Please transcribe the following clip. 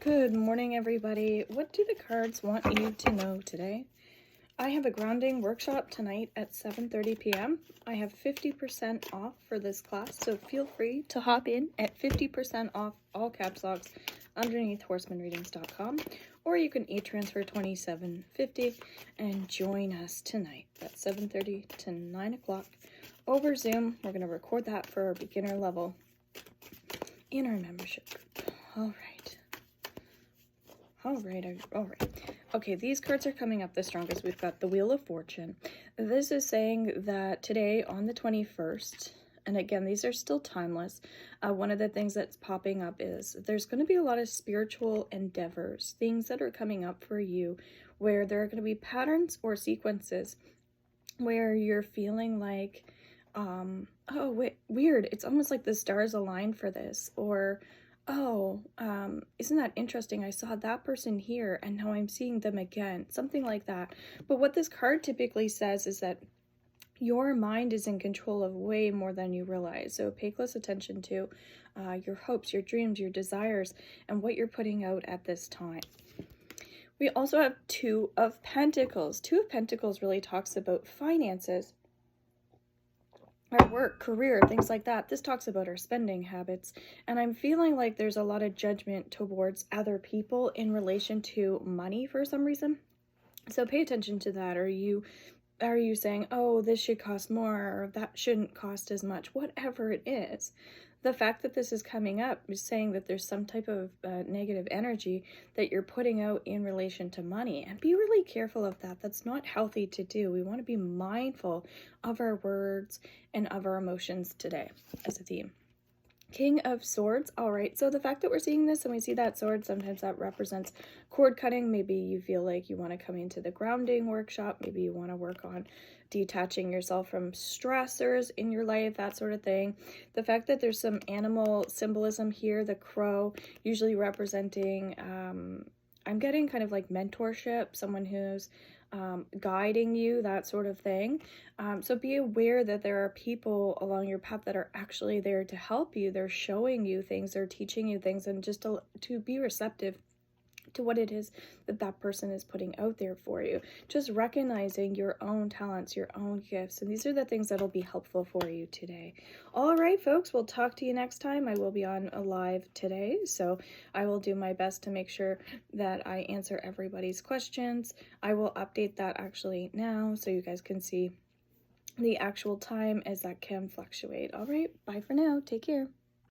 Good morning, everybody. What do the cards want you to know today? I have a grounding workshop tonight at 7:30 p.m. I have 50% off for this class, so feel free to hop in at 50% off, all caps locks, underneath horsemanreadings.com, or you can e-transfer $27.50 and join us tonight at 7:30 to 9 o'clock over Zoom. We're going to record that for our beginner level in our membership group. All right. All right. Okay, these cards are coming up the strongest. We've got the Wheel of Fortune. This is saying that today on the 21st, and again, these are still timeless, one of the things that's popping up is there's going to be a lot of spiritual endeavors, things that are coming up for you, where there are going to be patterns or sequences where you're feeling like, oh, wait, weird. It's almost like the stars aligned for this, or oh, isn't that interesting? I saw that person here and now I'm seeing them again, something like that. But what this card typically says is that your mind is in control of way more than you realize. So pay close attention to your hopes, your dreams, your desires, and what you're putting out at this time. We also have Two of Pentacles. Two of Pentacles really talks about finances, our work, career, things like that. This talks about our spending habits, and I'm feeling like there's a lot of judgment towards other people in relation to money for some reason. So pay attention to that. Are you saying, oh, this should cost more, or that shouldn't cost as much? Whatever it is, the fact that this is coming up is saying that there's some type of negative energy that you're putting out in relation to money, and be really careful of that. That's not healthy to do. We want to be mindful of our words and of our emotions today as a theme. King of Swords. All right, so the fact that we're seeing this and we see that sword, sometimes that represents cord cutting. Maybe you feel like you want to come into the grounding workshop. Maybe you want to work on detaching yourself from stressors in your life, that sort of thing. The fact that there's some animal symbolism here, the crow, usually representing, I'm getting kind of like mentorship, someone who's guiding you, that sort of thing. So be aware that there are people along your path that are actually there to help you. They're showing you things, they're teaching you things, and just to be receptive to what it is that that person is putting out there for you. Just recognizing your own talents, your own gifts, and these are the things that'll be helpful for you today. All right, folks, we'll talk to you next time. I will be on a live today, so I will do my best to make sure that I answer everybody's questions. I will update that actually now so you guys can see the actual time, as that can fluctuate. All right, bye for now. Take care.